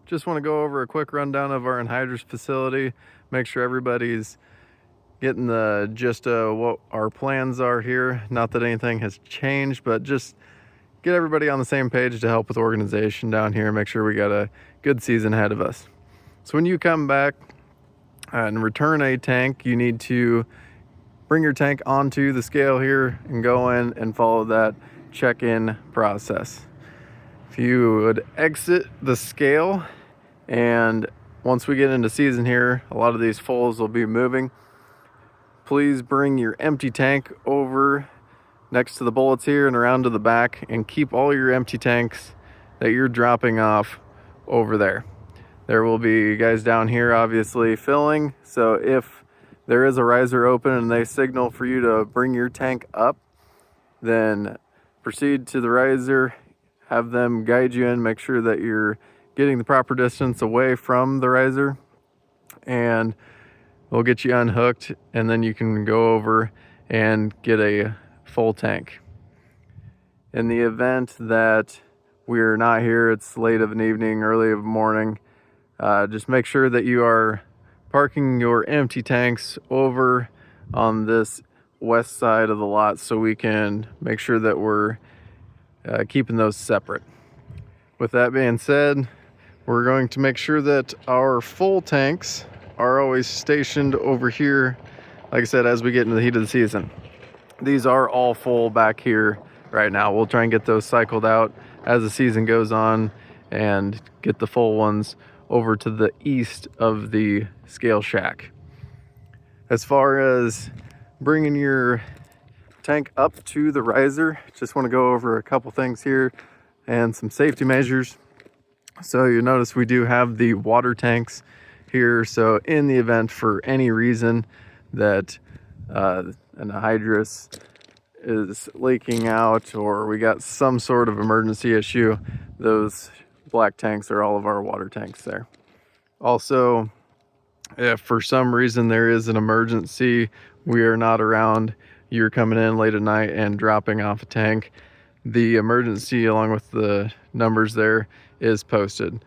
Just want to go over a quick rundown of our Anhydrous facility, make sure everybody's getting the gist of what our plans are here. Not that anything has changed, but just get everybody on the same page to help with organization down here, make sure we got a good season ahead of us. So when you come back and return a tank, you need to bring your tank onto the scale here and go in and follow that check-in process. If you would exit the scale, and once we get into season here, a lot of these fulls will be moving. Please bring your empty tank over next to the bullets here and around to the back, and keep all your empty tanks that you're dropping off over there. There will be guys down here obviously filling, so if there is a riser open and they signal for you to bring your tank up, then proceed to the riser, have them guide you in, make sure that you're getting the proper distance away from the riser, and we'll get you unhooked, and then you can go over and get a full tank. In the event that we're not here, it's late of an evening, early of morning, just make sure that you are parking your empty tanks over on this west side of the lot so we can make sure that we're keeping those separate. With that being said, we're going to make sure that our full tanks are always stationed over here, like I said, as we get into the heat of the season. These are all full back here right now. We'll try and get those cycled out as the season goes on and get the full ones over to the east of the scale shack. As far as bringing your tank up to the riser, just want to go over a couple things here and some safety measures. So you notice we do have the water tanks here, so in the event for any reason that an anhydrous is leaking out or we got some sort of emergency issue, those black tanks are all of our water tanks there. Also, if for some reason there is an emergency, we are not around, you're coming in late at night and dropping off a tank, the emergency along with the numbers there is posted.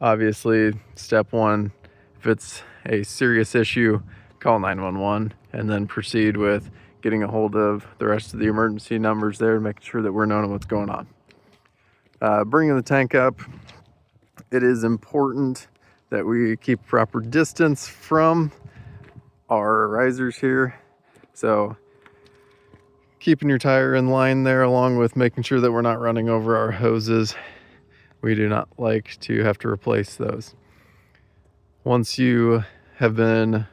Obviously, step one, if it's a serious issue, call 911 and then proceed with getting a hold of the rest of the emergency numbers there, making sure that we're knowing what's going on. Bringing the tank up, it is important that we keep proper distance from our risers here. So keeping your tire in line there, along with making sure that we're not running over our hoses. We do not like to have to replace those. Once you have been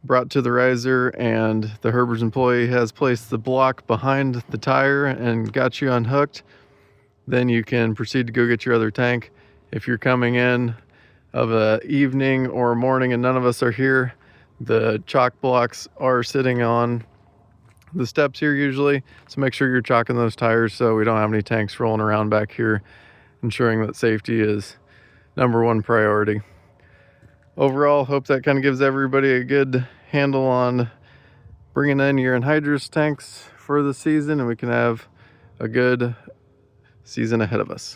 brought to the riser and the Herbert's employee has placed the block behind the tire and got you unhooked, then you can proceed to go get your other tank. If you're coming in of a evening or morning and none of us are here, the chalk blocks are sitting on the steps here usually, so make sure you're chalking those tires so we don't have any tanks rolling around back here. Ensuring that safety is number one priority. Overall, hope that kind of gives everybody a good handle on bringing in your anhydrous tanks for the season, and we can have a good season ahead of us.